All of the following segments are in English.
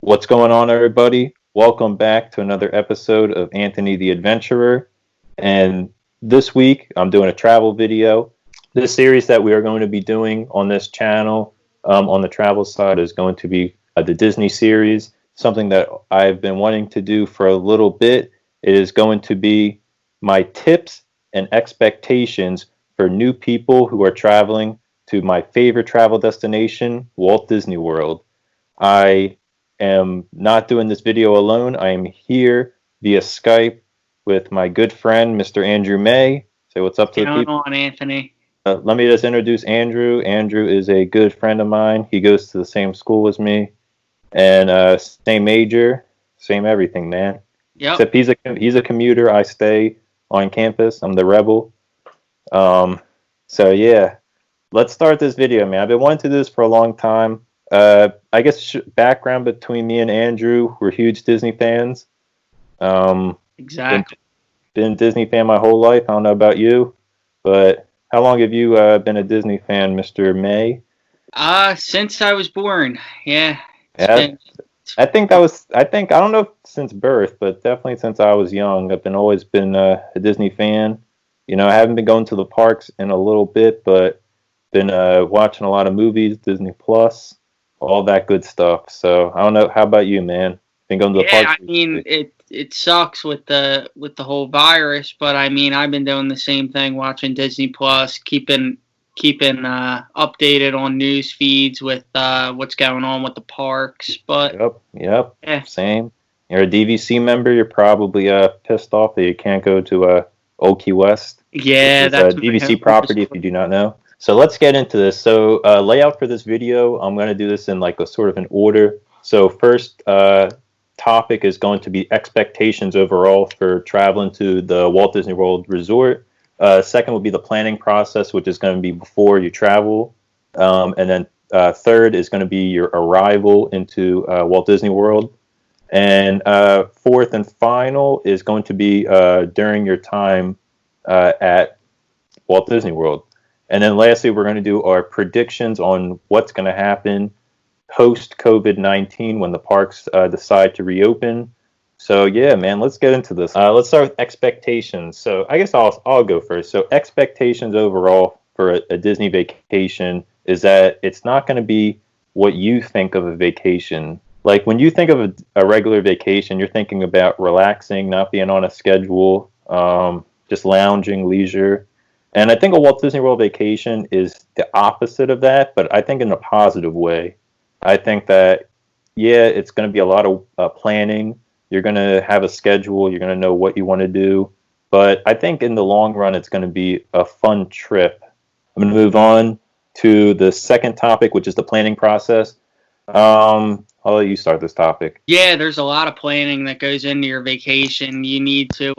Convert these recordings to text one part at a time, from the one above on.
What's going on, everybody? Welcome back to another episode of Anthony the Adventurer. And this week, I'm doing a travel video. This series that we are going to be doing on this channel on the travel side is going to be the Disney series, something that I've been wanting to do for a little bit. It is going to be my tips and expectations for new people who are traveling to my favorite travel destination, Walt Disney World. I am not doing this video alone. I am here via Skype with my good friend, Mr. Andrew May. Say what's up to the people. What's going on, Anthony? Let me just introduce Andrew. Andrew is a good friend of mine. He goes to the same school as me, and same major, same everything, man. Yep. Except he's a commuter. I stay on campus. I'm the rebel. So yeah, let's start this video, man. I've been wanting to do this for a long time. I guess background between me and Andrew, we're huge Disney fans. Exactly. Been a Disney fan my whole life. I don't know about you, but how long have you been a Disney fan, Mr. May? Since I was born. Yeah. I think I don't know if since birth, but definitely since I was young. I've always been a Disney fan. You know, I haven't been going to the parks in a little bit, but been watching a lot of movies, Disney Plus, all that good stuff. So I don't know. How about you, man? Been going to the parks? Yeah, I mean it sucks with the whole virus, but I mean I've been doing the same thing, watching Disney Plus, keeping updated on news feeds with what's going on with the parks. But Yep, yeah. Same. You're a DVC member. You're probably pissed off that you can't go to Old Key West. Yeah, that's a DVC property. If you do not know. So let's get into this. So layout for this video, I'm going to do this in like a sort of an order. So first topic is going to be expectations overall for traveling to the Walt Disney World Resort. Second will be the planning process, which is going to be before you travel. And then third is going to be your arrival into Walt Disney World. And fourth and final is going to be during your time at Walt Disney World. And then lastly, we're going to do our predictions on what's going to happen post-COVID-19 when the parks decide to reopen. So yeah, man, let's get into this. Let's start with expectations. So I guess I'll go first. So expectations overall for a Disney vacation is that it's not going to be what you think of a vacation. Like when you think of a regular vacation, you're thinking about relaxing, not being on a schedule, just lounging, leisure. And I think a Walt Disney World vacation is the opposite of that, but I think in a positive way. I think that, yeah, it's going to be a lot of planning. You're going to have a schedule. You're going to know what you want to do. But I think in the long run, it's going to be a fun trip. I'm going to move on to the second topic, which is the planning process. I'll let you start this topic. Yeah, there's a lot of planning that goes into your vacation. You need to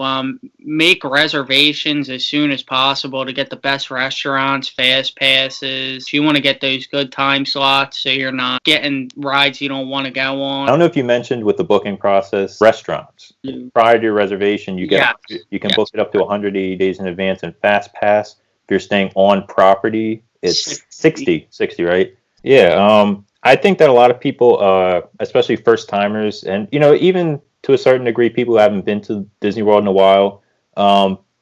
make reservations as soon as possible to get the best restaurants, fast passes. You want to get those good time slots so you're not getting rides you don't want to go on. I don't know if you mentioned with the booking process, restaurants. Prior to your reservation, you can book it up to 180 days in advance, and Fast Pass, if you're staying on property, it's 60, right? Yeah, I think that a lot of people, especially first timers, and you know, even to a certain degree, people who haven't been to Disney World in a while,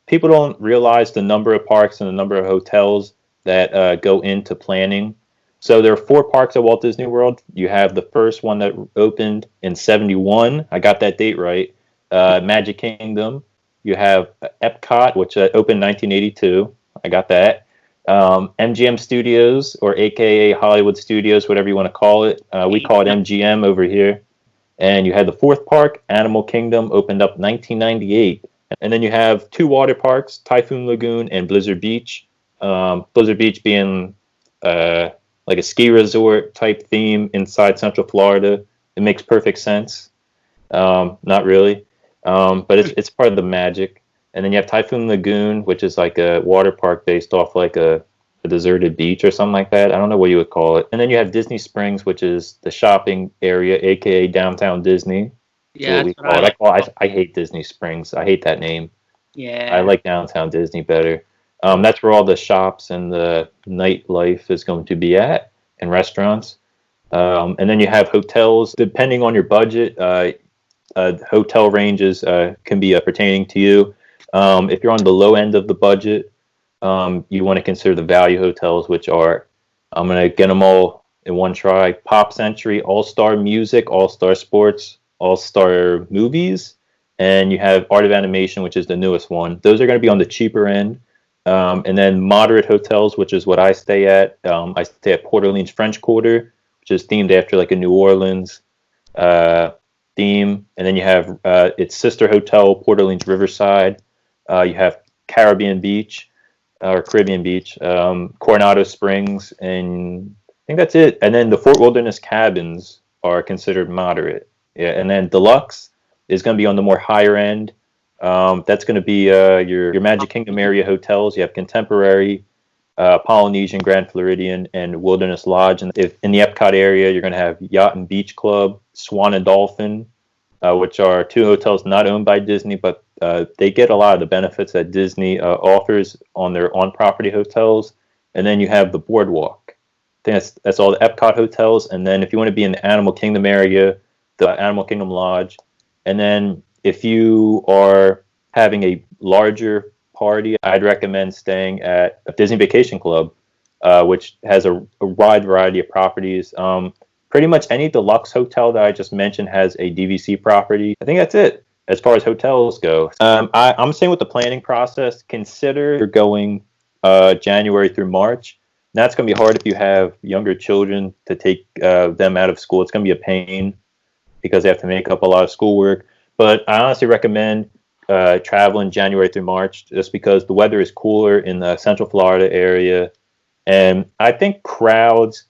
people don't realize the number of parks and the number of hotels that go into planning. So there are 4 parks at Walt Disney World. You have the first one that opened in '71. I got that date right. Magic Kingdom. You have Epcot, which opened in 1982. I got that. MGM Studios, or AKA Hollywood Studios, whatever you want to call it. We call it MGM over here. And you had the 4th park, Animal Kingdom, opened up 1998. And then you have 2 water parks, Typhoon Lagoon and Blizzard Beach. Blizzard Beach being like a ski resort type theme inside Central Florida. It makes perfect sense. Not really. But it's part of the magic. And then you have Typhoon Lagoon, which is like a water park based off like a deserted beach or something like that. I don't know what you would call it. And then you have Disney Springs, which is the shopping area, aka downtown Disney. Yeah, what we call it. I hate Disney Springs. I hate that name. Yeah. I like downtown Disney better. That's where all the shops and the nightlife is going to be at, and restaurants. And then you have hotels. Depending on your budget, hotel ranges can be pertaining to you. If you're on the low end of the budget, you want to consider the value hotels, which are, I'm going to get them all in one try: Pop Century, All Star Music, All Star Sports, All Star Movies, and you have Art of Animation, which is the newest one. Those are going to be on the cheaper end. And then moderate hotels, which is what I stay at. I stay at Port Orleans French Quarter, which is themed after like a New Orleans theme. And then you have its sister hotel, Port Orleans Riverside. You have Caribbean Beach or Caribbean Beach, Coronado Springs, and I think that's it. And then the Fort Wilderness Cabins are considered moderate. Yeah, and then deluxe is going to be on the more higher end. That's going to be your Magic Kingdom area hotels. You have Contemporary, Polynesian, Grand Floridian, and Wilderness Lodge. And if in the Epcot area, you're going to have Yacht and Beach Club, Swan and Dolphin, which are two hotels not owned by Disney, but they get a lot of the benefits that Disney offers on their on-property hotels. And then you have the Boardwalk. I think that's all the Epcot hotels. And then if you want to be in the Animal Kingdom area, the Animal Kingdom Lodge. And then if you are having a larger party, I'd recommend staying at a Disney Vacation Club, which has a wide variety of properties. Pretty much any deluxe hotel that I just mentioned has a DVC property. I think that's it as far as hotels go. I'm saying with the planning process, consider you're going January through March. And that's going to be hard if you have younger children to take them out of school. It's going to be a pain because they have to make up a lot of schoolwork. But I honestly recommend traveling January through March just because the weather is cooler in the Central Florida area. And I think crowds,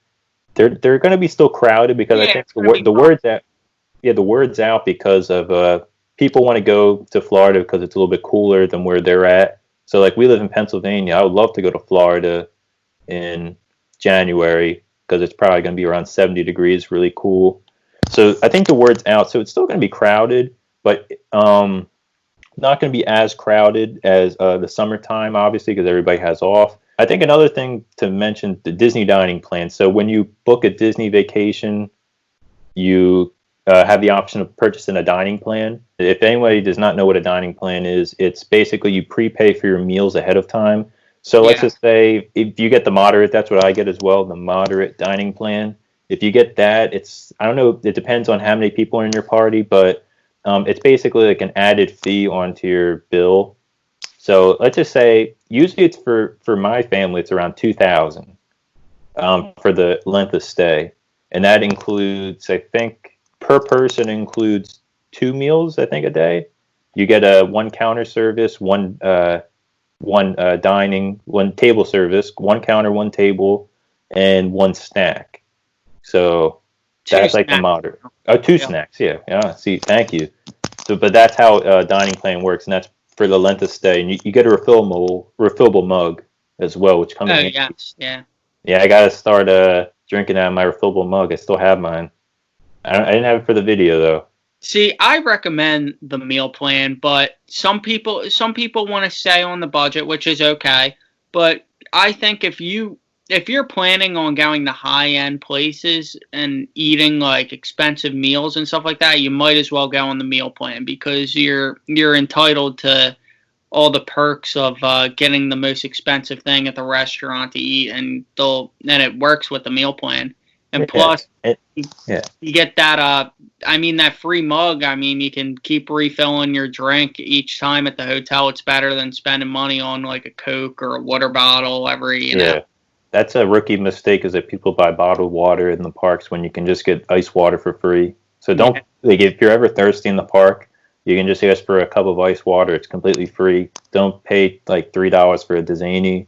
they're going to be still crowded because I think the word's out because of people want to go to Florida because it's a little bit cooler than where they're at. So like we live in Pennsylvania. I would love to go to Florida in January because it's probably going to be around 70 degrees, really cool. So I think the word's out. So it's still going to be crowded, but not going to be as crowded as the summertime, obviously, because everybody has off. I think another thing to mention, the Disney dining plan. So when you book a Disney vacation, you have the option of purchasing a dining plan. If anybody does not know what a dining plan is, it's basically you prepay for your meals ahead of time. So let's just say if you get the moderate, that's what I get as well, the moderate dining plan. If you get that, I don't know, it depends on how many people are in your party, but it's basically like an added fee onto your bill. So let's just say, usually it's for my family, it's around $2,000 for the length of stay. And that includes, I think, per person includes 2 meals, I think, a day. You get a 1 counter service, one dining, 1 table service, 1 counter, 1 table, and 1 snack. So that's like the moderate. Oh, 2 snacks, yeah. See, thank you. So, but that's how dining plan works, and that's for the length of stay. And you get a refillable mug as well, which comes. Yeah, I gotta start drinking out of my refillable mug. I still have mine. I didn't have it for the video though. See, I recommend the meal plan, but some people want to stay on the budget, which is okay. But I think if you're planning on going to high-end places and eating like expensive meals and stuff like that, you might as well go on the meal plan because you're entitled to all the perks of getting the most expensive thing at the restaurant to eat, and it works with the meal plan. And plus, you get that, that free mug. I mean, you can keep refilling your drink each time at the hotel. It's better than spending money on like a Coke or a water bottle every, you know. That's a rookie mistake, is that people buy bottled water in the parks when you can just get ice water for free. So don't, like, if you're ever thirsty in the park, you can just ask for a cup of ice water. It's completely free. Don't pay like $3 for a Disney.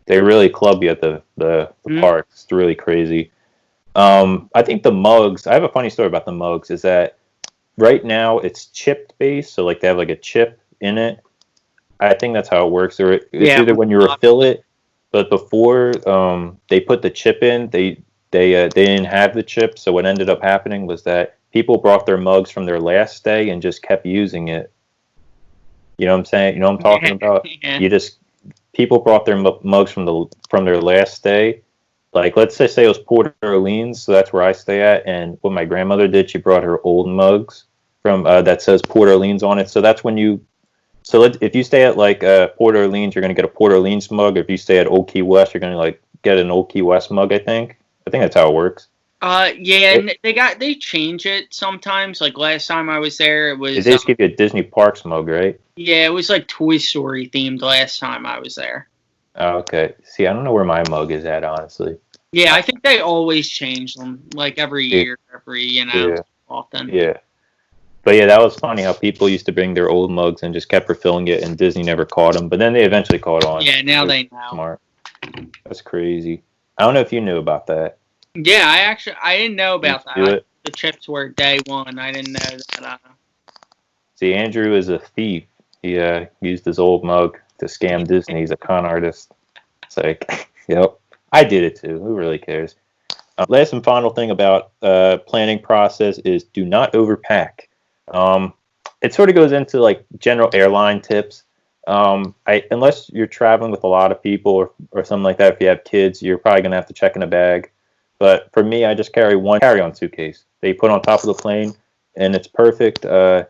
They really club you at the park. It's really crazy. I think the mugs, I have a funny story about the mugs, is that right now it's chipped based. So like they have like a chip in it. I think that's how it works. Or it's either when you refill it, but before they put the chip in, they didn't have the chip. So what ended up happening was that people brought their mugs from their last stay and just kept using it. You know what I'm saying? You know what I'm talking about? People brought their mugs from their last stay, like let's say it was Port Orleans, so that's where I stay at. And what my grandmother did, she brought her old mugs from that says Port Orleans on it. So that's when you. So if you stay at like Port Orleans, you're gonna get a Port Orleans mug. If you stay at Old Key West, you're gonna like get an Old Key West mug. I think that's how it works. Yeah, and they change it sometimes. Like last time I was there, it was. They just give you a Disney Parks mug, right? Yeah, it was like Toy Story themed last time I was there. Oh, okay. See, I don't know where my mug is at, honestly. Yeah, I think they always change them, like every year, often. Yeah. But yeah, that was funny how people used to bring their old mugs and just kept refilling it, and Disney never caught them. But then they eventually caught on. Yeah, now they know. Smart. That's crazy. I don't know if you knew about that. Yeah, I didn't know about that. The chips were day one. I didn't know that. See, Andrew is a thief. He used his old mug to scam Disney. He's a con artist. It's like, yep. I did it too. Who really cares? Last and final thing about planning process is do not overpack. It sort of goes into like general airline tips. Unless you're traveling with a lot of people or something like that, if you have kids, you're probably going to have to check in a bag. But for me, I just carry one carry-on suitcase that you put on top of the plane, and it's perfect. We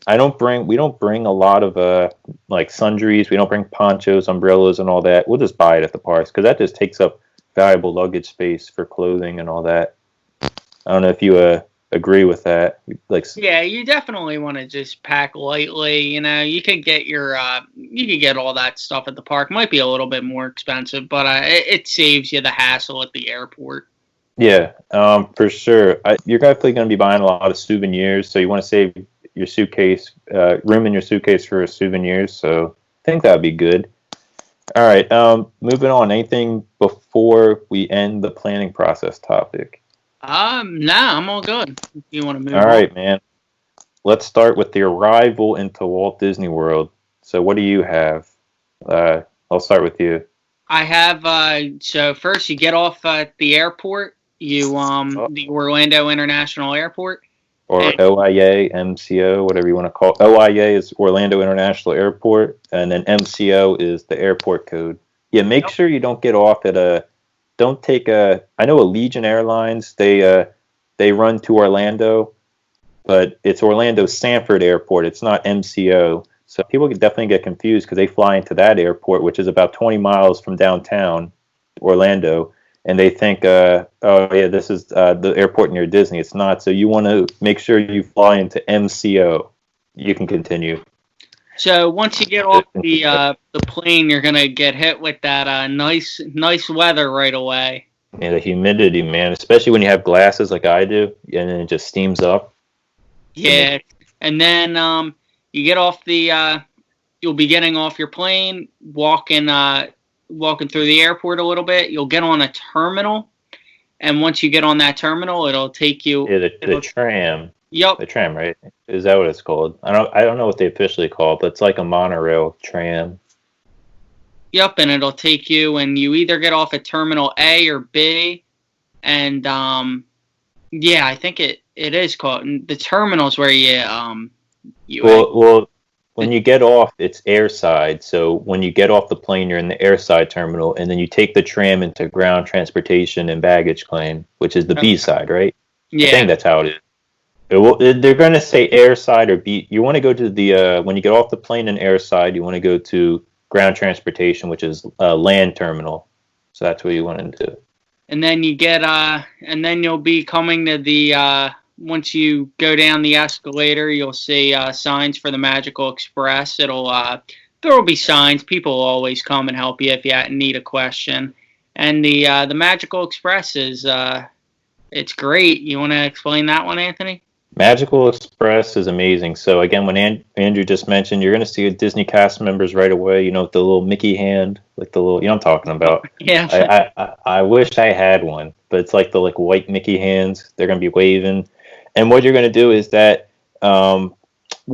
don't bring a lot of like sundries. We don't bring ponchos, umbrellas, and all that. We'll just buy it at the parks because that just takes up valuable luggage space for clothing and all that. I don't know if you agree with that. Yeah, you definitely want to just pack lightly. You know, you could get all that stuff at the park. Might be a little bit more expensive, but it saves you the hassle at the airport. Yeah, for sure. You're definitely going to be buying a lot of souvenirs, so you want to save your suitcase, room in your suitcase for souvenirs. So I think that'd be good. All right, moving on. Anything before we end the planning process topic? Nah, I'm all good. If you want to move on. All right, man. Let's start with the arrival into Walt Disney World. So what do you have? I'll start with you. I have, so first you get off at the airport, the Orlando International Airport. Or OIA, MCO, whatever you want to call it. OIA is Orlando International Airport, and then MCO is the airport code. Yeah, make sure you don't get off at I know Allegiant Airlines, they run to Orlando, but it's Orlando Sanford Airport. It's not MCO. So people could definitely get confused because they fly into that airport, which is about 20 miles from downtown Orlando, and they think, this is the airport near Disney. It's not. So you want to make sure you fly into MCO. You can continue. So once you get off the plane, you're gonna get hit with that nice weather right away. Yeah, the humidity, man, especially when you have glasses like I do, and then it just steams up. Yeah, and then you get off you'll be getting off your plane, walking through the airport a little bit. You'll get on a terminal, and once you get on that terminal, it'll take you. Yeah, the tram. Yep. The tram, right? Is that what it's called? I don't know what they officially call it, but it's like a monorail tram. Yep, and it'll take you, and you either get off at Terminal A or B, and I think it is called the terminals where when you get off, it's airside. So when you get off the plane, you're in the airside terminal, and then you take the tram into ground transportation and baggage claim, which is the B side, right? Yeah, I think that's how it is. They're going to say airside or B. You want to go to the when you get off the plane in airside, you want to go to ground transportation, which is land terminal. So that's what you want to do. And then you get and then you'll be coming to the once you go down the escalator, you'll see signs for the Magical Express. There will be signs. People will always come and help you if you need a question. And the Magical Express is it's great. You want to explain that one, Anthony? Magical Express is amazing. So again, when Andrew just mentioned, you're going to see Disney cast members right away. You know, with the little Mickey hand, like the little, I'm talking about. Yeah. I wish I had one, but it's like the white Mickey hands. They're going to be waving, and what you're going to do is that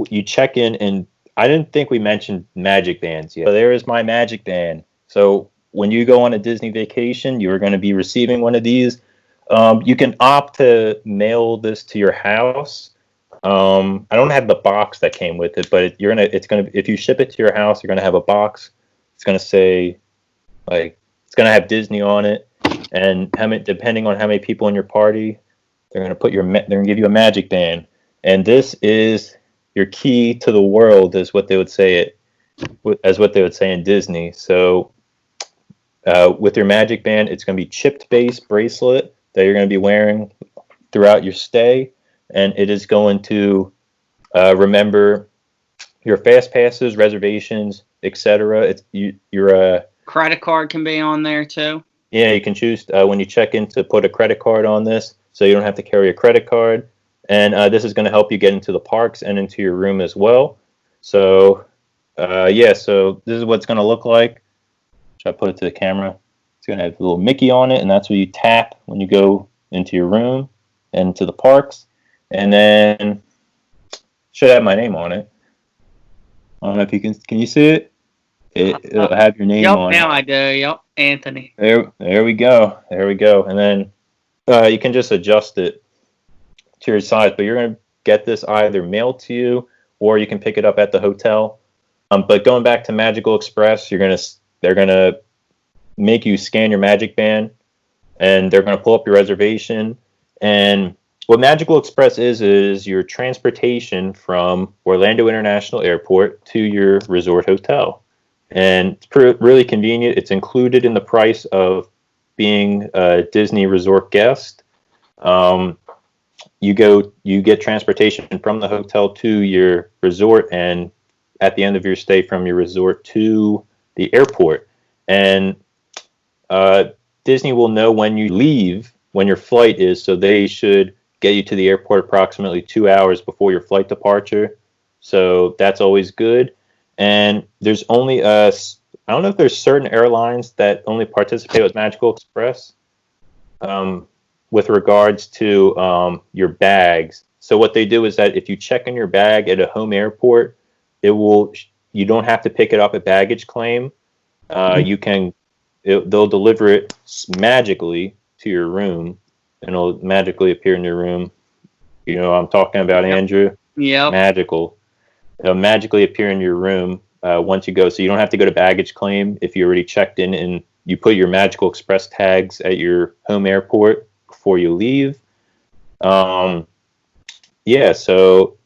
you check in, and I didn't think we mentioned magic bands yet. So there is my magic band. So when you go on a Disney vacation, you're going to be receiving one of these. You can opt to mail this to your house. I don't have the box that came with it, but if you ship it to your house, you're gonna have a box. It's gonna say, it's gonna have Disney on it, and depending on how many people in your party, they're gonna give you a magic band, and this is your key to the world, is what they would say in Disney. So with your magic band, it's going to be chipped base bracelet that you're going to be wearing throughout your stay, and it is going to remember your fast passes, reservations, etc. Your credit card can be on there too. Yeah, you can choose when you check in to put a credit card on this, so you don't have to carry a credit card. And this is going to help you get into the parks and into your room as well. So, so this is what it's going to look like. Should I put it to the camera? It's going to have a little Mickey on it, and that's what you tap when you go into your room and to the parks. And then should have my name on it. I don't know if you can you see it? It'll have your name on it. Yep, now I do. Yep, Anthony. There we go. And then you can just adjust it to your size, but you're going to get this either mailed to you or you can pick it up at the hotel. But going back to Magical Express, they're going to make you scan your Magic Band, and they're going to pull up your reservation. And what Magical Express is your transportation from Orlando International Airport to your resort hotel. And it's really convenient. It's included in the price of being a Disney resort guest. You get transportation from the hotel to your resort, and at the end of your stay from your resort to the airport. And Disney will know when you leave, when your flight is, so they should get you to the airport approximately 2 hours before your flight departure. So that's always good. And there's only I don't know if there's certain airlines that only participate with Magical Express with regards to your bags. So what they do is that if you check in your bag at a home airport, you don't have to pick it up at baggage claim. They'll deliver it magically to your room, and it'll magically appear in your room. You know what I'm talking about, Andrew? Yeah. Magical. It'll magically appear in your room once you go. So you don't have to go to baggage claim if you already checked in and you put your Magical Express tags at your home airport before you leave. So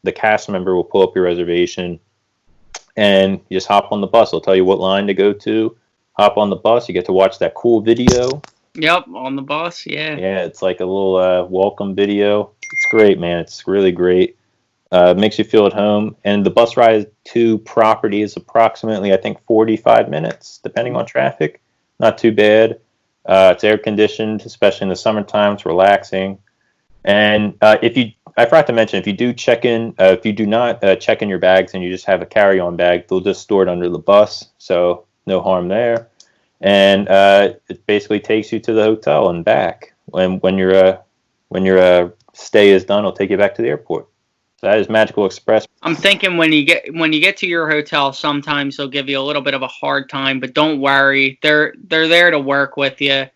the cast member will pull up your reservation and you just hop on the bus. They'll tell you what line to go to. Hop on the bus. You get to watch that cool video. Yep, on the bus, yeah. Yeah, it's like a little welcome video. It's great, man. It's really great. Makes you feel at home. And the bus ride to property is approximately, I think, 45 minutes, depending on traffic. Not too bad. It's air conditioned, especially in the summertime. It's relaxing. And I forgot to mention, if you do not check in your bags and you just have a carry-on bag, they'll just store it under the bus. So no harm there. And it basically takes you to the hotel and back. When your stay is done, it'll take you back to the airport. So that is Magical Express. I'm thinking when you get to your hotel, sometimes they'll give you a little bit of a hard time, but don't worry, they're there to work with you.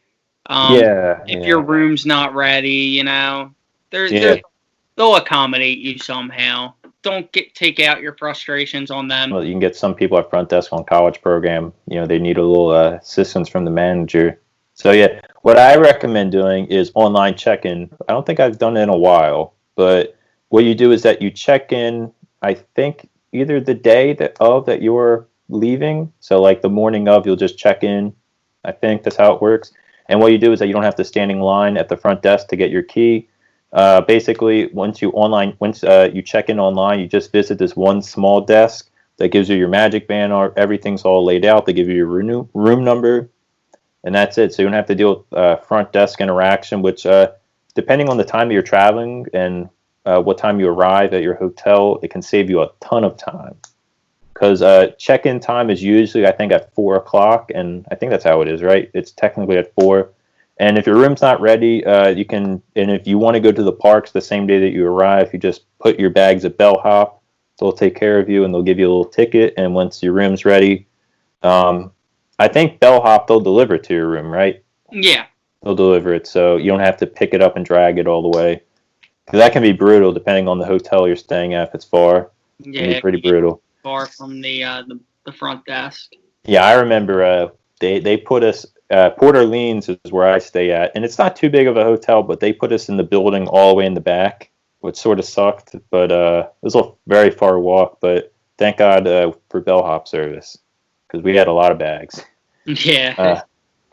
If your room's not ready, they'll accommodate you somehow. Don't take out your frustrations on them. Well, you can get some people at front desk on college program. They need a little assistance from the manager. So yeah, what I recommend doing is online check-in. I don't think I've done it in a while, but what you do is that you check in, I think, either the day that you're leaving. So like the morning of, you'll just check in. I think that's how it works. And what you do is that you don't have to stand in line at the front desk to get your key. Basically, once you check in online, you just visit this one small desk that gives you your Magic Band. Everything's all laid out. They give you your room number, and that's it. So you don't have to deal with front desk interaction, which, depending on the time that you're traveling and what time you arrive at your hotel, it can save you a ton of time. Because check-in time is usually, I think, at 4 o'clock, and I think that's how it is, right? It's technically at 4. And if your room's not ready, and if you want to go to the parks the same day that you arrive, you just put your bags at Bellhop. They'll take care of you, and they'll give you a little ticket. And once your room's ready, I think Bellhop, they'll deliver it to your room, right? Yeah. They'll deliver it, so you don't have to pick it up and drag it all the way. Because that can be brutal, depending on the hotel you're staying at. If it's far, it can be pretty brutal. Far from the front desk. Yeah, I remember they put us Port Orleans is where I stay at, and it's not too big of a hotel, but they put us in the building all the way in the back, which sort of sucked. But it was a very far walk. But thank God for bellhop service, because we had a lot of bags. Yeah.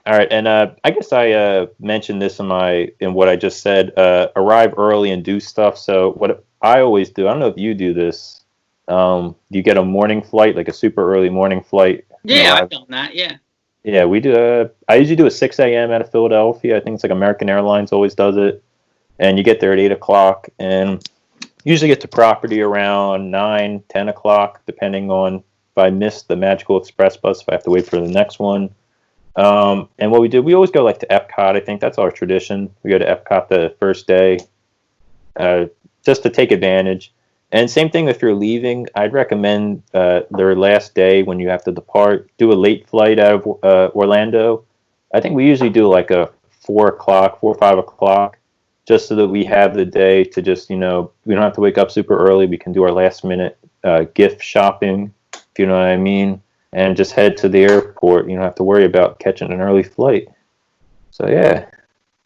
All right, and I guess I mentioned this in what I just said. Arrive early and do stuff. So what I always do, I don't know if you do this. You get a morning flight, like a super early morning flight. Yeah, I've done that. Yeah. Yeah, we do. I usually do a 6 a.m. out of Philadelphia. I think it's like American Airlines always does it. And you get there at 8 o'clock, and usually get to property around 9, 10 o'clock, depending on if I miss the Magical Express bus, if I have to wait for the next one. And what we do, we always go like to Epcot. I think that's our tradition. We go to Epcot the first day, just to take advantage. And same thing if you're leaving, I'd recommend their last day when you have to depart, do a late flight out of Orlando. I think we usually do like a 4 or 5 o'clock, just so that we have the day to just, we don't have to wake up super early. We can do our last minute gift shopping, if you know what I mean, and just head to the airport. You don't have to worry about catching an early flight. So, yeah.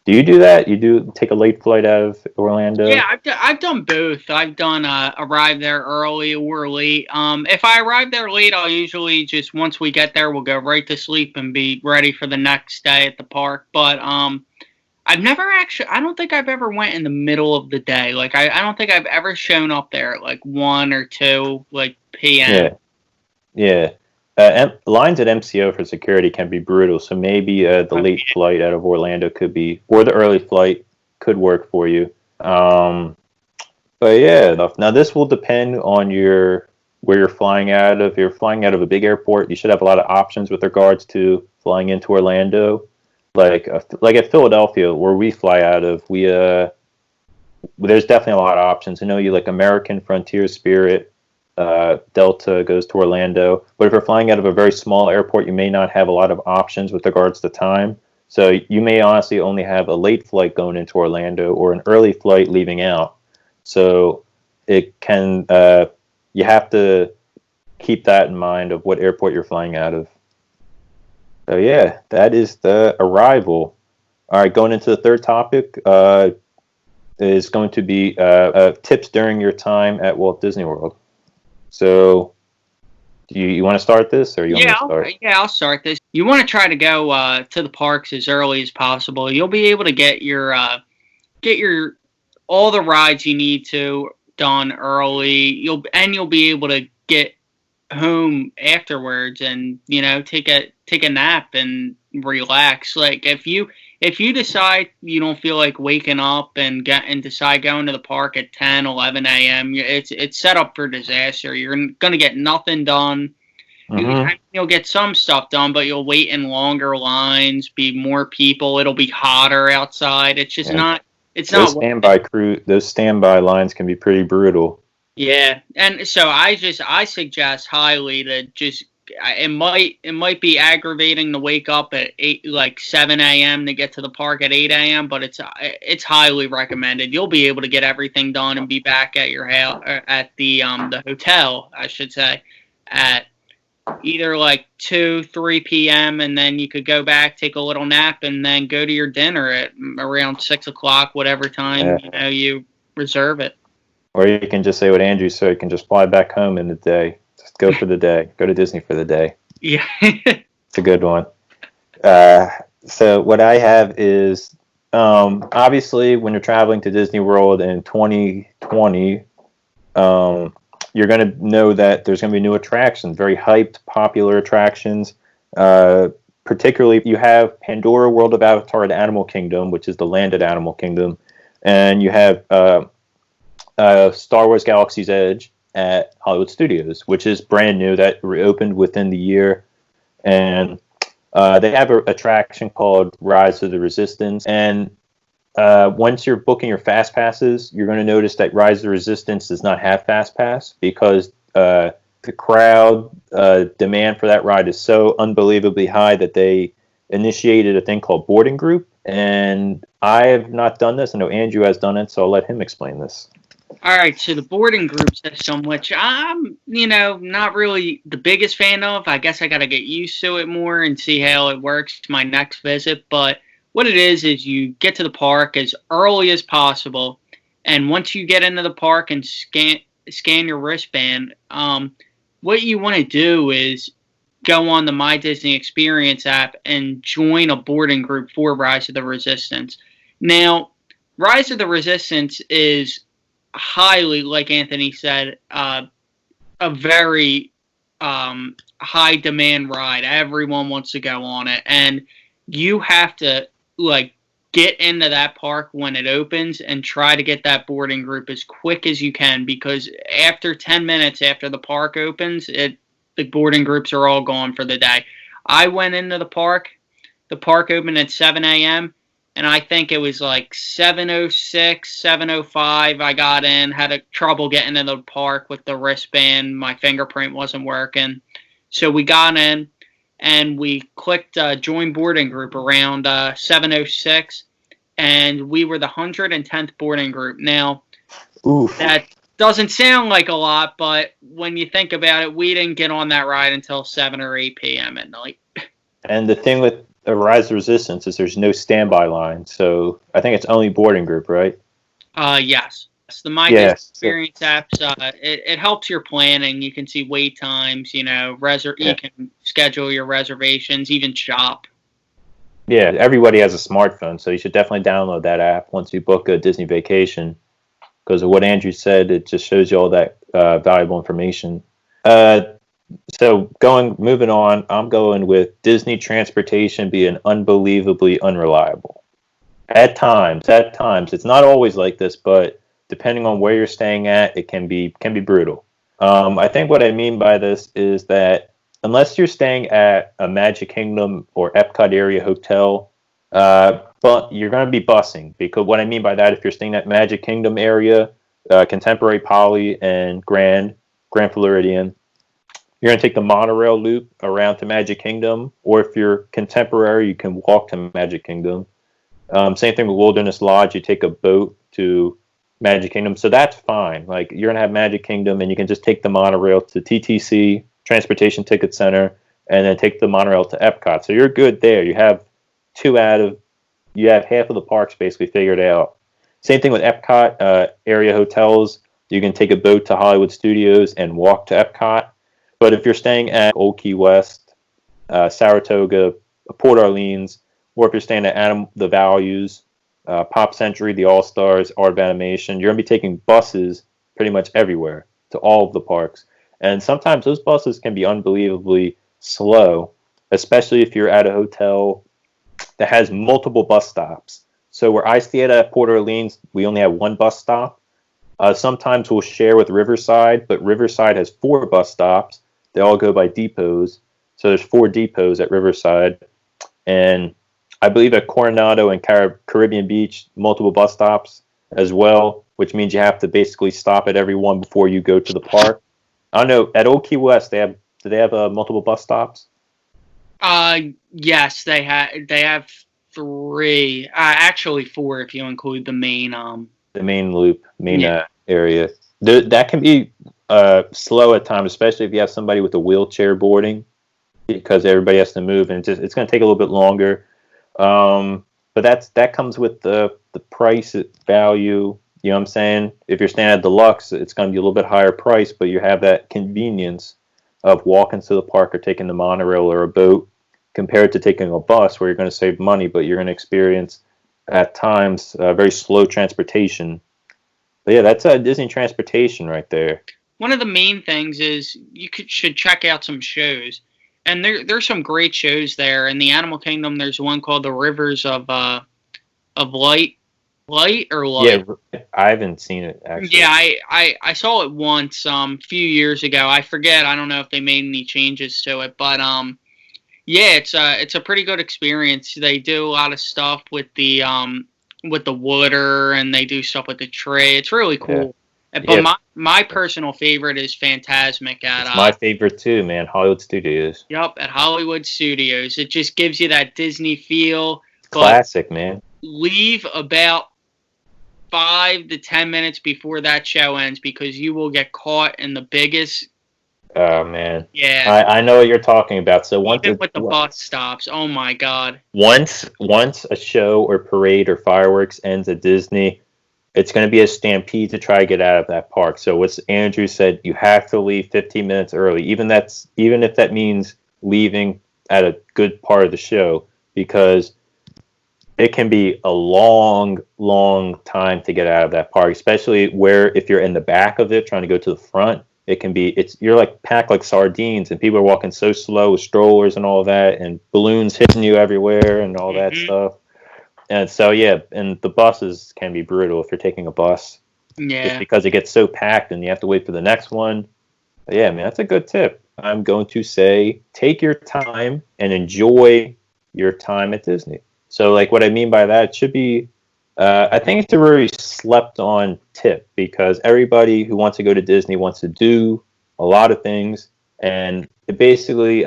Do you do that? You do take a late flight out of Orlando? Yeah, I've done both. I've done arrive there early or late. If I arrive there late, I'll usually just, once we get there, we'll go right to sleep and be ready for the next day at the park. But I've never actually, I don't think I've ever went in the middle of the day. Like, I don't think I've ever shown up there at like 1 or 2 p.m. Yeah. Lines at MCO for security can be brutal, so maybe the late flight out of Orlando could be, or the early flight could work for you. But yeah, now this will depend on where you're flying out of. If you're flying out of a big airport, you should have a lot of options with regards to flying into Orlando. Like at Philadelphia, where we fly out of, there's definitely a lot of options. I know you like American, Frontier, Spirit. Delta goes to Orlando, but if you're flying out of a very small airport, you may not have a lot of options with regards to time. So you may honestly only have a late flight going into Orlando or an early flight leaving out. So it can, you have to keep that in mind of what airport you're flying out of. So yeah, that is the arrival. All right, going into the third topic is going to be tips during your time at Walt Disney World. So, do you want to start this, or you want me to start? I'll start this. You want to try to go to the parks as early as possible. You'll be able to get your all the rides you need to done early. You'll be able to get home afterwards and take a nap and relax. Like if you decide you don't feel like waking up and decide going to the park at 10, 11 a.m., it's set up for disaster. You're going to get nothing done. Mm-hmm. You'll get some stuff done, but you'll wait in longer lines, be more people. It'll be hotter outside. It's just not. It's those not. Those standby lines can be pretty brutal. Yeah, and so I suggest highly to just. It might be aggravating to wake up at 7 a.m. to get to the park at 8 a.m., but it's highly recommended. You'll be able to get everything done and be back at your at the hotel, I should say, at either 2, 3 p.m. and then you could go back, take a little nap, and then go to your dinner at around 6 o'clock, whatever time you reserve it. Or you can just say what Andrew said, you can just fly back home in the day. Go for the day. Go to Disney for the day. Yeah. It's a good one. So what I have is, obviously, when you're traveling to Disney World in 2020, you're going to know that there's going to be new attractions, very hyped, popular attractions. Particularly if you have Pandora, World of Avatar, and Animal Kingdom, which is the land at Animal Kingdom. And you have Star Wars Galaxy's Edge at Hollywood Studios, which is brand new, that reopened within the year. And they have an attraction called Rise of the Resistance. And once you're booking your Fast Passes, you're going to notice that Rise of the Resistance does not have Fast Pass because the crowd demand for that ride is so unbelievably high that they initiated a thing called boarding group. And I have not done this. I know Andrew has done it, so I'll let him explain this. All All right, so the boarding group system, which I'm, not really the biggest fan of. I guess I got to get used to it more and see how it works to my next visit. But what it is you get to the park as early as possible, and once you get into the park and scan your wristband, what you want to do is go on the My Disney Experience app and join a boarding group for Rise of the Resistance. Now, Rise of the Resistance is highly, like Anthony said, a very high demand ride. Everyone wants to go on it, and you have to get into that park when it opens and try to get that boarding group as quick as you can, because after 10 minutes after the park opens, the boarding groups are all gone for the day. I went into the park. The park opened at 7 a.m., and I think it was like 7:06, 7:05. I got in, had trouble getting into the park with the wristband. My fingerprint wasn't working. So we got in, and we clicked join boarding group around 7:06, and we were the 110th boarding group. Now, that doesn't sound like a lot, but when you think about it, we didn't get on that ride until 7 or 8 p.m. at night. And the thing with Rise of Resistance is there's no standby line, so I think it's only boarding group, right? Yes. The My Disney Experience apps, it helps your planning. You can see wait times, you can schedule your reservations, even shop. Yeah, everybody has a smartphone, so you should definitely download that app once you book a Disney vacation, because of what Andrew said, it just shows you all that valuable information. So moving on, I'm going with Disney transportation being unbelievably unreliable. At times, it's not always like this, but depending on where you're staying at, it can be brutal. I think what I mean by this is that unless you're staying at a Magic Kingdom or Epcot area hotel, but you're going to be busing. Because what I mean by that, if you're staying at Magic Kingdom area, Contemporary Poly and Grand Floridian, you're going to take the monorail loop around to Magic Kingdom, or if you're Contemporary, you can walk to Magic Kingdom. Same thing with Wilderness Lodge. You take a boat to Magic Kingdom, so that's fine. Like, you're going to have Magic Kingdom, and you can just take the monorail to TTC, Transportation Ticket Center, and then take the monorail to Epcot. So you're good there. You have half of the parks basically figured out. Same thing with Epcot area hotels. You can take a boat to Hollywood Studios and walk to Epcot. But if you're staying at Old Key West, Saratoga, Port Orleans, or if you're staying at the Values, Pop Century, the All Stars, Art of Animation, you're going to be taking buses pretty much everywhere to all of the parks. And sometimes those buses can be unbelievably slow, especially if you're at a hotel that has multiple bus stops. So where I stay at Port Orleans, we only have one bus stop. Sometimes we'll share with Riverside, but Riverside has 4 bus stops. They all go by depots. So there's 4 depots at Riverside. And I believe at Coronado and Caribbean Beach, multiple bus stops as well, which means you have to basically stop at every one before you go to the park. I don't know, at Old Key West, do they have multiple bus stops? Yes, they have 3, actually 4 if you include the main loop, area. That can be slow at times, especially if you have somebody with a wheelchair boarding, because everybody has to move, and it's going to take a little bit longer. But that comes with the price value. You know what I'm saying? If you're staying at Deluxe, it's going to be a little bit higher price, but you have that convenience of walking to the park or taking the monorail or a boat, compared to taking a bus where you're going to save money, but you're going to experience at times very slow transportation. But yeah, that's Disney transportation right there. One of the main things is you should check out some shows, and there's some great shows there. In the Animal Kingdom, there's one called The Rivers of Light. Yeah, I haven't seen it actually. Yeah, I saw it once a few years ago. I forget. I don't know if they made any changes to it, but yeah, it's a pretty good experience. They do a lot of stuff with the water, and they do stuff with the tree. It's really cool. Yeah. But my personal favorite is Fantasmic at it's my favorite too, man. Hollywood Studios. Yep, at Hollywood Studios. It just gives you that Disney feel. Classic, man. Leave about 5 to 10 minutes before that show ends, because you will get caught in the biggest. Oh man. Yeah. I know what you're talking about. So Even with the bus stops, oh my God. once a show or parade or fireworks ends at Disney, it's going to be a stampede to try to get out of that park. So what Andrew said, you have to leave 15 minutes early, even if that means leaving at a good part of the show, because it can be a long, long time to get out of that park, especially if you're in the back of it trying to go to the front. You're like packed like sardines, and people are walking so slow with strollers and all that, and balloons hitting you everywhere and all that stuff. And so, yeah, and the buses can be brutal if you're taking a bus. Yeah. Just because it gets so packed and you have to wait for the next one. But yeah, man, that's a good tip. I'm going to say take your time and enjoy your time at Disney. So, like, what I mean by that, it should be, I think it's a very slept on tip, because everybody who wants to go to Disney wants to do a lot of things. And I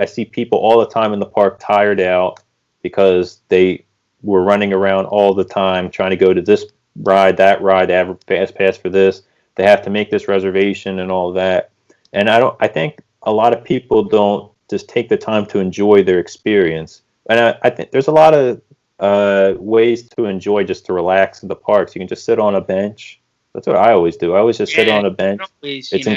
see people all the time in the park tired out because they were running around all the time trying to go to this ride, that ride, they have a fast pass for this. They have to make this reservation and all that. And I think a lot of people don't just take the time to enjoy their experience. And I think there's a lot of ways to enjoy, just to relax in the parks. You can just sit on a bench. That's what I always do. I always just sit on a bench. It's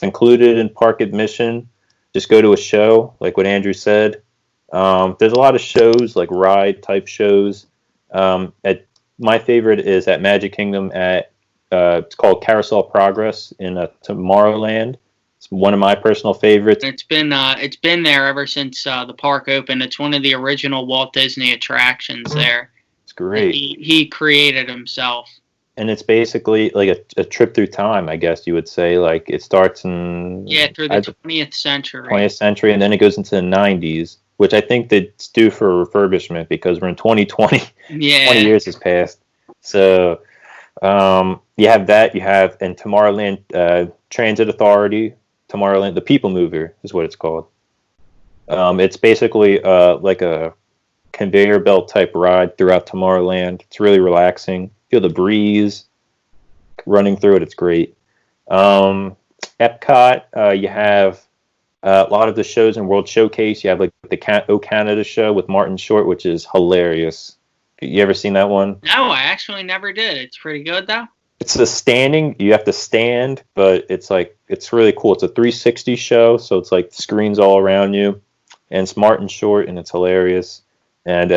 included in park admission. Just go to a show, like what Andrew said. There's a lot of shows, like ride type shows. My favorite is at Magic Kingdom it's called Carousel Progress in Tomorrowland. It's one of my personal favorites. It's been there ever since the park opened. It's one of the original Walt Disney attractions there. It's great. He created himself. And it's basically like a trip through time, I guess you would say. Like, it starts in through the 20th century. 20th century, and then it goes into the 90s, which I think that's due for refurbishment, because we're in 2020. Yeah. 20 years has passed. So you have that. You have in Tomorrowland Transit Authority. Tomorrowland, the People Mover is what it's called. It's basically like a conveyor belt type ride throughout Tomorrowland. It's really relaxing. Feel the breeze running through it. It's great. Epcot, you have a lot of the shows in World Showcase. You have like the O Canada show with Martin Short, which is hilarious. You ever seen that one? No, I actually never did. It's pretty good though. It's the standing. You have to stand, but it's really cool. It's a 360 show, so it's like screens all around you, and it's Martin Short, and it's hilarious. And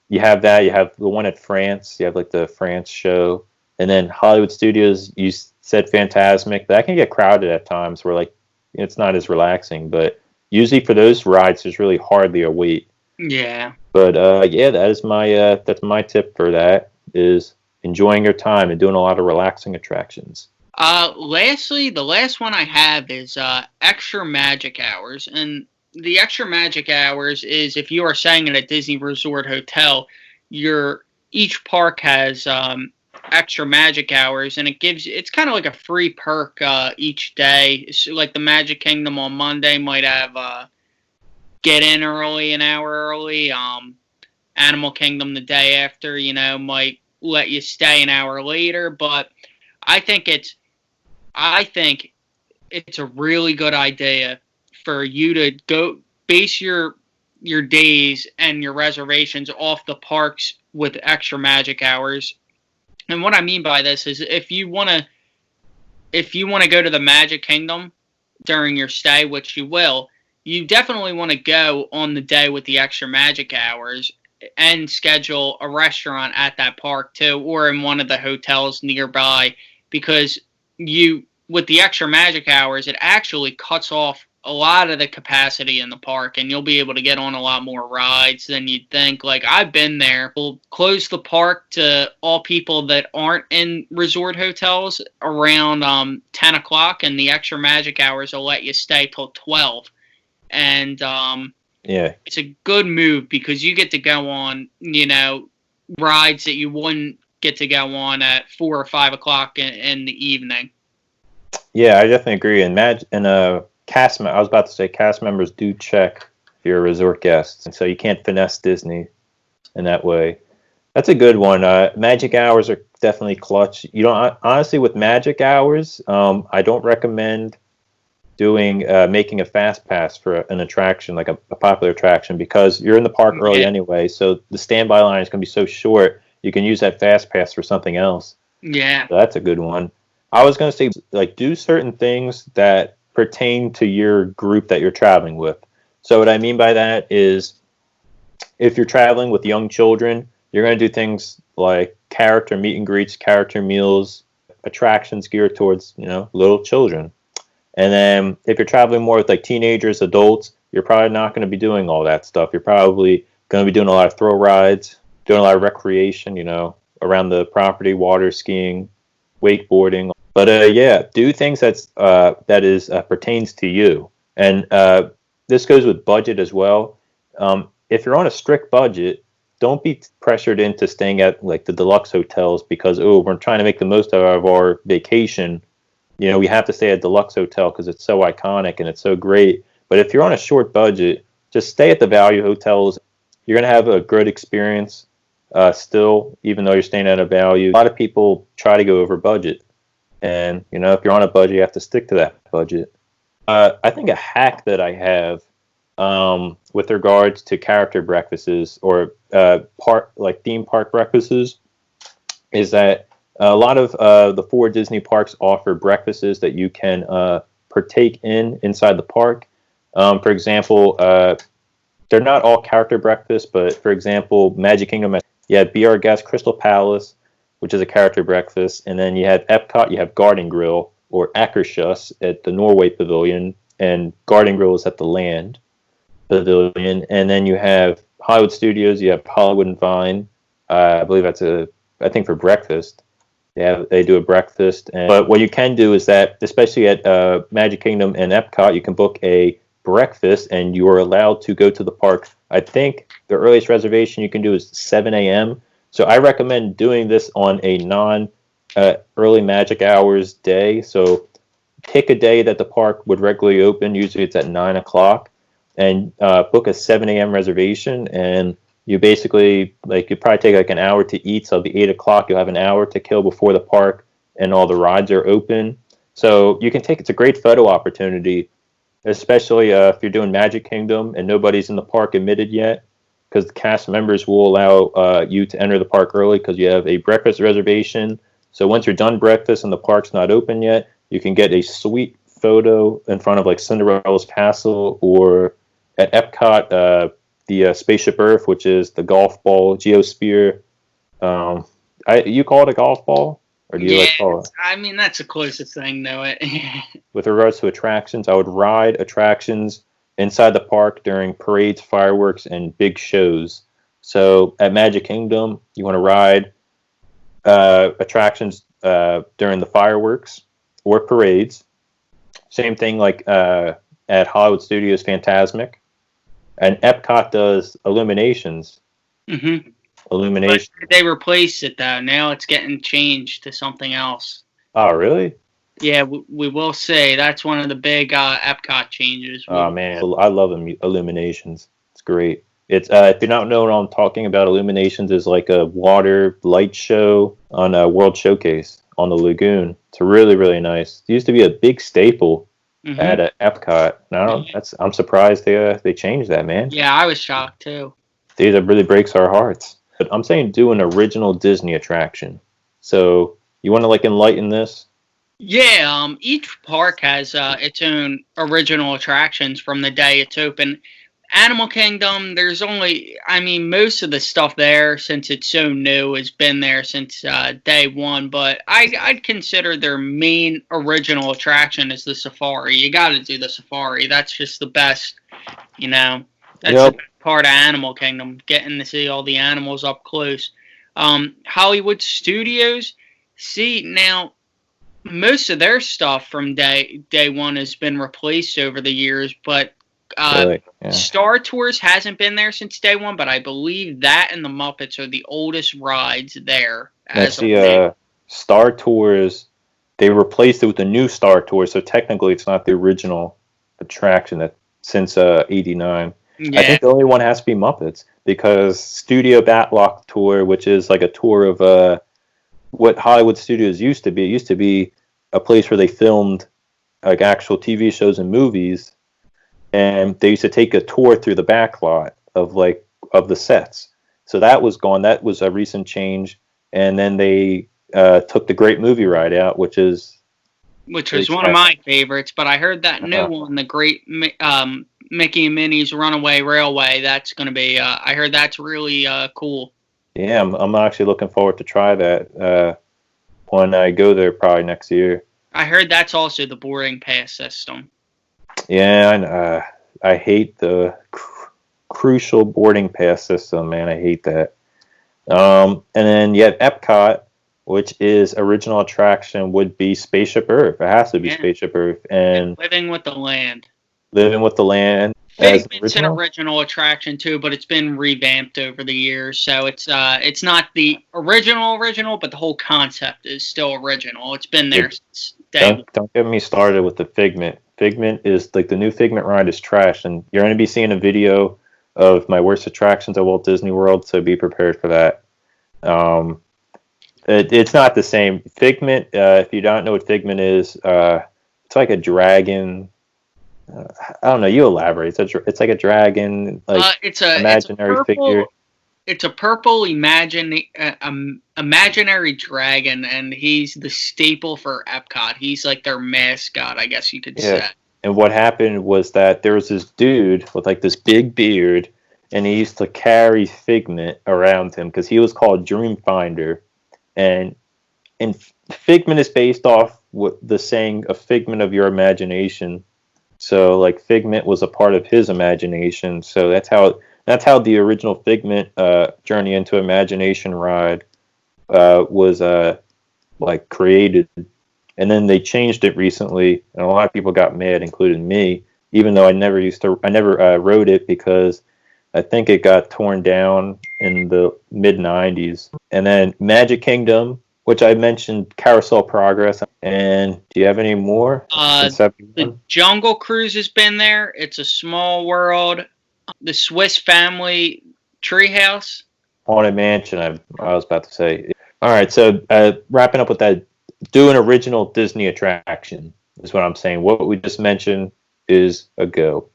you have that. You have the one at France. You have like the France show, and then Hollywood Studios. You said Fantasmic. That can get crowded at times, where like it's not as relaxing. But usually for those rides, there's really hardly a wait. Yeah. But yeah, that's my tip for that, is enjoying your time and doing a lot of relaxing attractions. Lastly, the last one I have is extra magic hours. And the extra magic hours is if you are staying at a Disney Resort hotel, each park has extra magic hours, and it's kind of like a free perk each day. So like the Magic Kingdom on Monday might have get in early, an hour early. Animal Kingdom the day after, might let you stay an hour later. But I think it's a really good idea for you to go base your days and your reservations off the parks with extra magic hours. And what I mean by this is if you want to go to the Magic Kingdom during your stay, which you will, you definitely want to go on the day with the extra magic hours and schedule a restaurant at that park too, or in one of the hotels nearby, because with the extra magic hours, it actually cuts off a lot of the capacity in the park, and you'll be able to get on a lot more rides than you'd think. Like, I've been there. We'll close the park to all people that aren't in resort hotels around 10 o'clock, and the extra magic hours will let you stay till 12. And yeah, it's a good move because you get to go on, rides that you wouldn't get to go on at 4 or 5 o'clock in the evening. Yeah, I definitely agree. And cast members do check if you're a resort guest, and so you can't finesse Disney in that way. That's a good one. Magic hours are definitely clutch. You know, honestly, with magic hours, I don't recommend doing making a fast pass for an attraction like a popular attraction because you're in the park early Yeah. anyway. So the standby line is going to be so short. You can use that fast pass for something else. Yeah. So that's a good one. I was going to say, like, do certain things that pertain to your group that you're traveling with. So what I mean by that is, if you're traveling with young children, you're going to do things like character meet and greets, character meals, attractions geared towards, little children. And then if you're traveling more with like teenagers, adults, you're probably not going to be doing all that stuff. You're probably going to be doing a lot of thrill rides, doing a lot of recreation, around the property, water skiing, wakeboarding. But yeah, do things that pertains to you. And this goes with budget as well. If you're on a strict budget, don't be pressured into staying at like the deluxe hotels because we're trying to make the most out of our vacation. We have to stay at a deluxe hotel because it's so iconic and it's so great. But if you're on a short budget, just stay at the value hotels. You're going to have a good experience still, even though you're staying at a value. A lot of people try to go over budget. And, if you're on a budget, you have to stick to that budget. I think a hack that I have with regards to character breakfasts or theme park breakfasts is that a lot of the 4 Disney parks offer breakfasts that you can partake inside the park. For example, they're not all character breakfasts, but for example, Magic Kingdom, you have Be Our Guest Crystal Palace, which is a character breakfast, and then you have Epcot, you have Garden Grill or Akershus at the Norway Pavilion, and Garden Grill is at the Land Pavilion, and then you have Hollywood Studios, you have Hollywood and Vine. I believe I think for breakfast. Yeah, they do a breakfast. But what you can do is that, especially at Magic Kingdom and Epcot, you can book a breakfast and you are allowed to go to the park. I think the earliest reservation you can do is 7 a.m. So I recommend doing this on a non-early magic hours day. So pick a day that the park would regularly open. Usually it's at 9 o'clock. And book a 7 a.m. reservation, and you basically, you probably take like an hour to eat, so it'll be 8 o'clock. You'll have an hour to kill before the park and all the rides are open. So you can it's a great photo opportunity, especially if you're doing Magic Kingdom and nobody's in the park admitted yet, because the cast members will allow you to enter the park early because you have a breakfast reservation. So once you're done breakfast and the park's not open yet, you can get a sweet photo in front of like Cinderella's castle, or at Epcot, the Spaceship Earth, which is the golf ball geosphere. You call it a golf ball, or do you call it? I mean, that's the closest thing to it. With regards to attractions, I would ride attractions inside the park during parades, fireworks, and big shows. So at Magic Kingdom, you want to ride attractions during the fireworks or parades. Same thing like at Hollywood Studios Fantasmic. And Epcot does Illuminations. Mm-hmm. Illumination. But they replaced it, though. Now it's getting changed to something else. Oh, really? Yeah, we will say that's one of the big Epcot changes. Oh, man. I love Illuminations. It's great. It's if you don't know what I'm talking about, Illuminations is like a water light show on a World Showcase on the lagoon. It's really, really nice. It used to be a big staple at Epcot. No, I'm surprised they changed that, man. Yeah, I was shocked too. Dude, that really breaks our hearts. But I'm saying do an original Disney attraction. So you want to enlighten this? Yeah, each park has its own original attractions from the day it's open. Animal Kingdom, there's most of the stuff there, since it's so new, has been there since day one, but I'd consider their main original attraction is the safari. You gotta do the safari. That's just the best, That's the best part of Animal Kingdom, getting to see all the animals up close. Hollywood Studios, now, most of their stuff from day one has been replaced over the years, but Really? Yeah. Star Tours hasn't been there since day one, but I believe that and the Muppets are the oldest rides there. Star Tours, they replaced it with the new Star Tours, so technically it's not the original attraction since '89. Yeah. I think the only one has to be Muppets. because Studio Batlock Tour, which is like a tour of what Hollywood Studios used to be. It used to be a place where they filmed like actual TV shows and movies, and they used to take a tour through the back lot of the sets. So that was gone. That was a recent change, and then they took the Great Movie Ride out, which was one of my favorites. But I heard that new one, the Great Mickey and Minnie's Runaway Railway. That's going to be. I heard that's really cool. Yeah, I'm actually looking forward to try that when I go there probably next year. I heard that's also the boarding pass system. Yeah, and I hate the crucial boarding pass system, man. I hate that. And then you have Epcot, which is original attraction would be Spaceship Earth. It has to be Spaceship Earth. And Living with the Land. Living with the Land. Figment's an original attraction too, but it's been revamped over the years, so it's not the original, but the whole concept is still original. It's been there since day one. Don't get me started with the Figment. Figment is like the new Figment ride is trash, and you're going to be seeing a video of my worst attractions at Walt Disney World, so be prepared for that. It's not the same. Figment, if you don't know what Figment is, it's like a dragon. I don't know. You elaborate. It's like a dragon, like imaginary figure. It's a purple imaginary dragon, and he's the staple for Epcot. He's like their mascot, I guess you could say. And what happened was that there was this dude with like this big beard, and he used to carry Figment around him because he was called Dreamfinder, and Figment is based off the saying, "A figment of your imagination." So like Figment was a part of his imagination. So that's how the original Figment Journey into Imagination ride was like created. And then they changed it recently, and a lot of people got mad, including me, even though I never rode it because I think it got torn down in the mid 90s. And then Magic Kingdom, which I mentioned Carousel Progress. And do you have any more? The Jungle Cruise has been there. It's a Small World. The Swiss Family Treehouse. Haunted Mansion, I was about to say. All right, so wrapping up with that, do an original Disney attraction is what I'm saying. What we just mentioned is a go.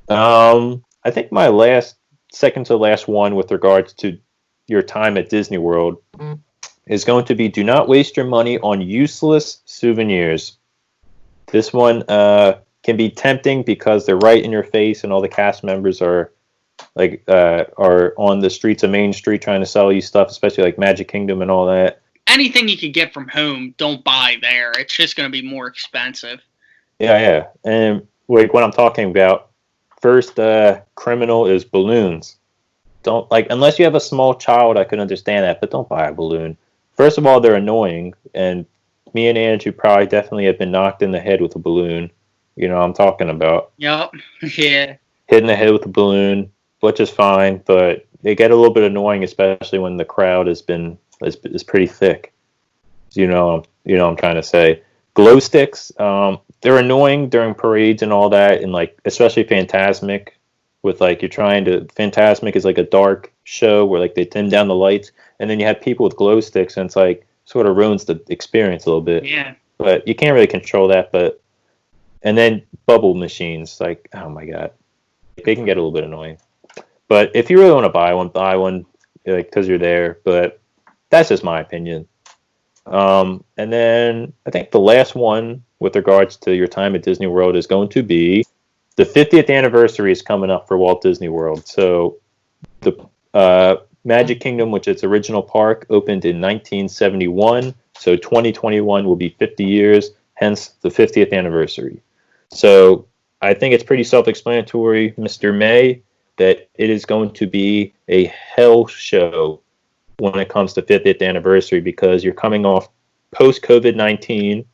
I think my second to last one with regards to your time at Disney World is going to be do not waste your money on useless souvenirs. This one can be tempting because they're right in your face and all the cast members are on the streets of Main Street trying to sell you stuff, especially like Magic Kingdom and all that. Anything you could get from home, don't buy there. It's just going to be more expensive. Yeah. And like what I'm talking about, first criminal is balloons. Don't unless you have a small child, I can understand that, but don't buy a balloon. First of all, they're annoying, and me and Andrew probably definitely have been knocked in the head with a balloon. You know what I'm talking about. Yep. Yeah. Hitting the head with a balloon, which is fine, but they get a little bit annoying, especially when the crowd is pretty thick. You know what I'm trying to say. Glow sticks, they're annoying during parades and all that, and like especially Fantasmic, with Fantasmic is like a dark show where like they dim down the lights, and then you have people with glow sticks, and it's like sort of ruins the experience a little bit. Yeah. But you can't really control that. And then bubble machines, like, oh my god, they can get a little bit annoying. But if you really want to buy one, like, because you're there. But that's just my opinion. And then I think the last one with regards to your time at Disney World is going to be the 50th anniversary is coming up for Walt Disney World. So the Magic Kingdom, which its original park, opened in 1971. So 2021 will be 50 years, hence the 50th anniversary. So I think it's pretty self-explanatory, Mr. May, that it is going to be a hell show when it comes to 50th anniversary, because you're coming off post-COVID-19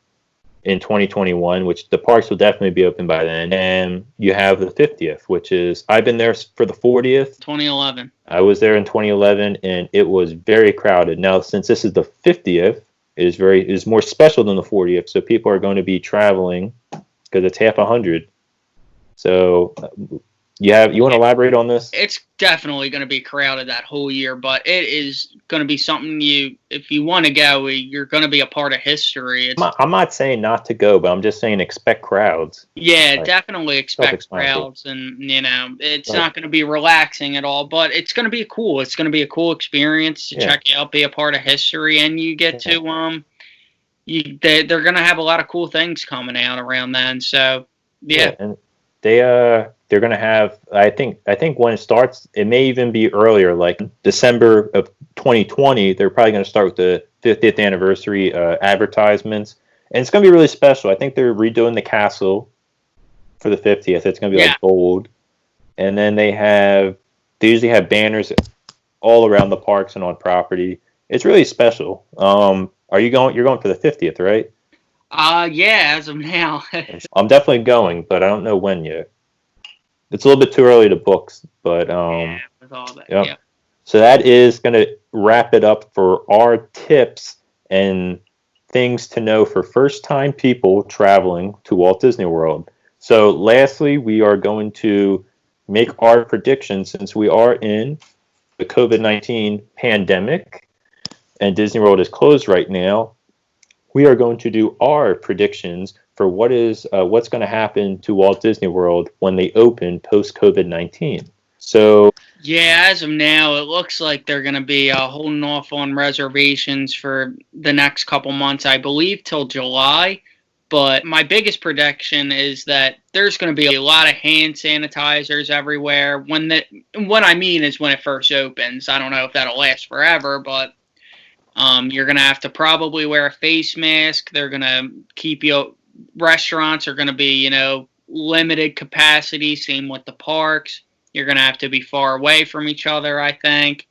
in 2021, which the parks will definitely be open by then. And you have the 50th, which is, I've been there for the 40th. 2011. I was there in 2011, and it was very crowded. Now, since this is the 50th, it is more special than the 40th, so people are going to be traveling because it's half 100. So You want to elaborate on this? It's definitely going to be crowded that whole year, but it is going to be something if you want to go, you're going to be a part of history. I'm not saying not to go, but I'm just saying expect crowds. Yeah, definitely expect crowds, and it's not going to be relaxing at all, but it's going to be cool. It's going to be a cool experience to check out, be a part of history, and you get to they're going to have a lot of cool things coming out around then. So and they're going to have, I think when it starts, it may even be earlier, like December of 2020. They're probably going to start with the 50th anniversary advertisements, and it's going to be really special. I think they're redoing the castle for the 50th. It's going to be like gold, and then they usually have banners all around the parks and on property. It's really special. Are you going? You're going for the 50th, right? Yeah, as of now. I'm definitely going, but I don't know when yet. It's a little bit too early to book, but with all that, yeah. So that is going to wrap it up for our tips and things to know for first-time people traveling to Walt Disney World. So lastly, we are going to make our predictions since we are in the COVID-19 pandemic and Disney World is closed right now. We are going to do our predictions for what's going to happen to Walt Disney World when they open post-COVID-19. So yeah, as of now, it looks like they're going to be holding off on reservations for the next couple months, I believe, till July. But my biggest prediction is that there's going to be a lot of hand sanitizers everywhere. What I mean is when it first opens. I don't know if that'll last forever, but you're going to have to probably wear a face mask. They're going to keep you. Restaurants are going to be, limited capacity. Same with the parks. You're going to have to be far away from each other, I think.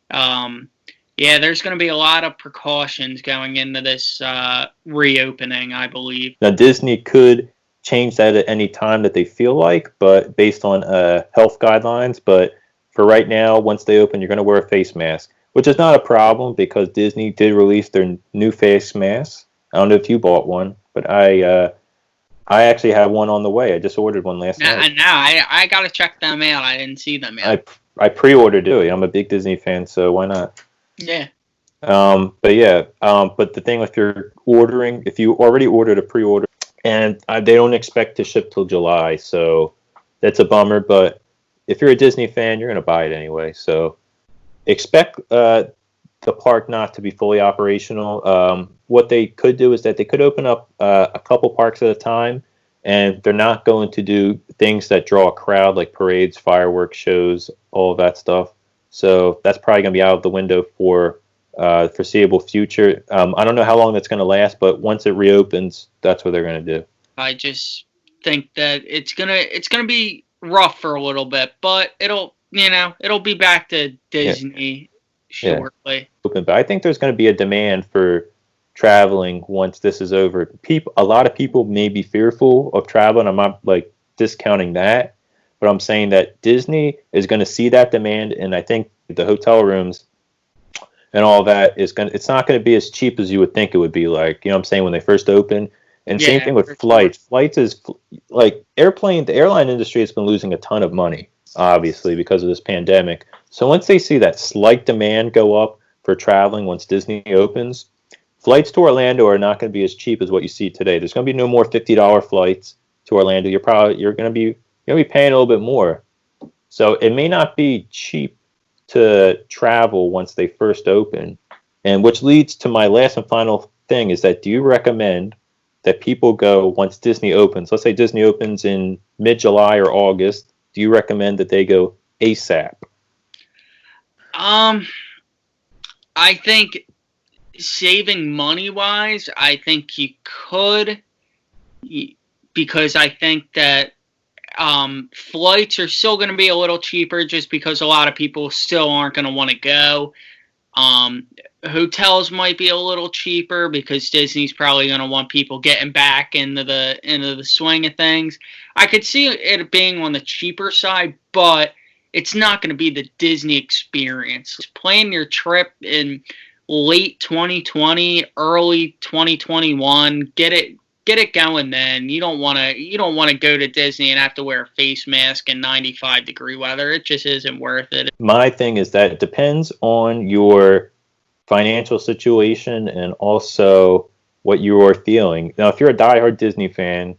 There's going to be a lot of precautions going into this reopening, I believe. Now, Disney could change that at any time that they feel like, but based on health guidelines. But for right now, once they open, you're going to wear a face mask, which is not a problem because Disney did release their new face masks. I don't know if you bought one, but I actually have one on the way. I just ordered one last night. I got to check them out. I didn't see them yet. I pre-ordered it. I'm a big Disney fan, so why not? Yeah. But the thing if you're ordering, if you already ordered a pre-order, and they don't expect to ship till July, so that's a bummer. But if you're a Disney fan, you're going to buy it anyway. So expect the park not to be fully operational. What they could do is that they could open up a couple parks at a time, and they're not going to do things that draw a crowd like parades, fireworks shows, all of that stuff. So that's probably going to be out of the window for foreseeable future. I don't know how long that's going to last, but once it reopens, that's what they're going to do. I just think that it's gonna be rough for a little bit, but it'll be back to Disney shortly. But I think there's going to be a demand for traveling once this is over. A lot of people may be fearful of traveling. I'm not discounting that, but I'm saying that Disney is going to see that demand, and I think the hotel rooms and all that it's not going to be as cheap as you would think it would be. Like, what I'm saying, when they first open. And same thing with flights. Flights is like the airline industry has been losing a ton of money, obviously, because of this pandemic. So once they see that slight demand go up for traveling once Disney opens, flights to Orlando are not going to be as cheap as what you see today. There's going to be no more $50 flights to Orlando. You're going to be paying a little bit more. So it may not be cheap to travel once they first open. And which leads to my last and final thing is that do you recommend that people go once Disney opens? Let's say Disney opens in mid-July or August. Do you recommend that they go ASAP? I think saving money-wise, I think you could, because I think that flights are still going to be a little cheaper just because a lot of people still aren't going to want to go. Hotels might be a little cheaper because Disney's probably going to want people getting back into the swing of things. I could see it being on the cheaper side, but it's not going to be the Disney experience. Plan your trip in late 2020, early 2021. Get it get it going then. You don't want to go to Disney and have to wear a face mask in 95-degree weather. It just isn't worth it. My thing is that it depends on your financial situation and also what you are feeling. Now, if you're a diehard Disney fan,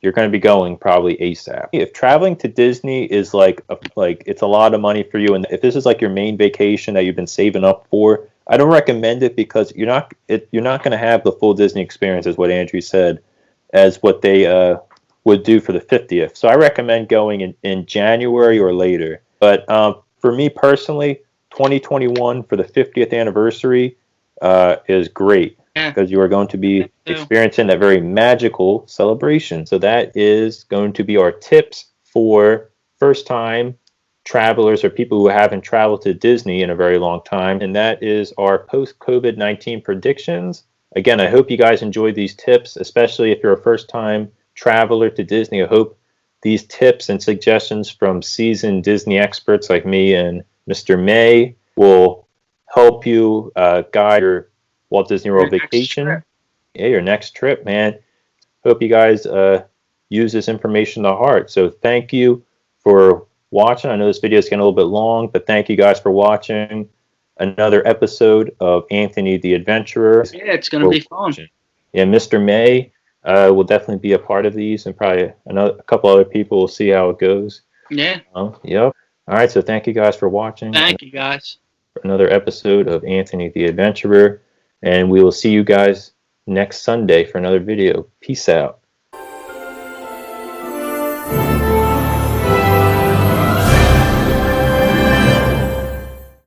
you're going to be going probably ASAP. If traveling to Disney is like it's a lot of money for you, and if this is like your main vacation that you've been saving up for, I don't recommend it because you're not going to have the full Disney experience, as what Andrew said, as what they would do for the 50th. So I recommend going in January or later. But for me personally, 2021 for the 50th anniversary is great. Because you are going to be experiencing that very magical celebration. So that is going to be our tips for first-time travelers or people who haven't traveled to Disney in a very long time. And that is our post-COVID-19 predictions. Again, I hope you guys enjoyed these tips, especially if you're a first-time traveler to Disney. I hope these tips and suggestions from seasoned Disney experts like me and Mr. May will help you guide your Walt Disney World vacation. Yeah, your next trip, man. Hope you guys use this information to heart. So thank you for watching. I know this video is getting a little bit long, but thank you guys for watching another episode of Anthony the Adventurer. Yeah, it's going to be fun. Yeah, Mr. May will definitely be a part of these, and probably a couple other people. Will see how it goes. Yeah. Yep. All right, so thank you guys for watching. Thank you guys. For another episode of Anthony the Adventurer. And we will see you guys next Sunday for another video. Peace out.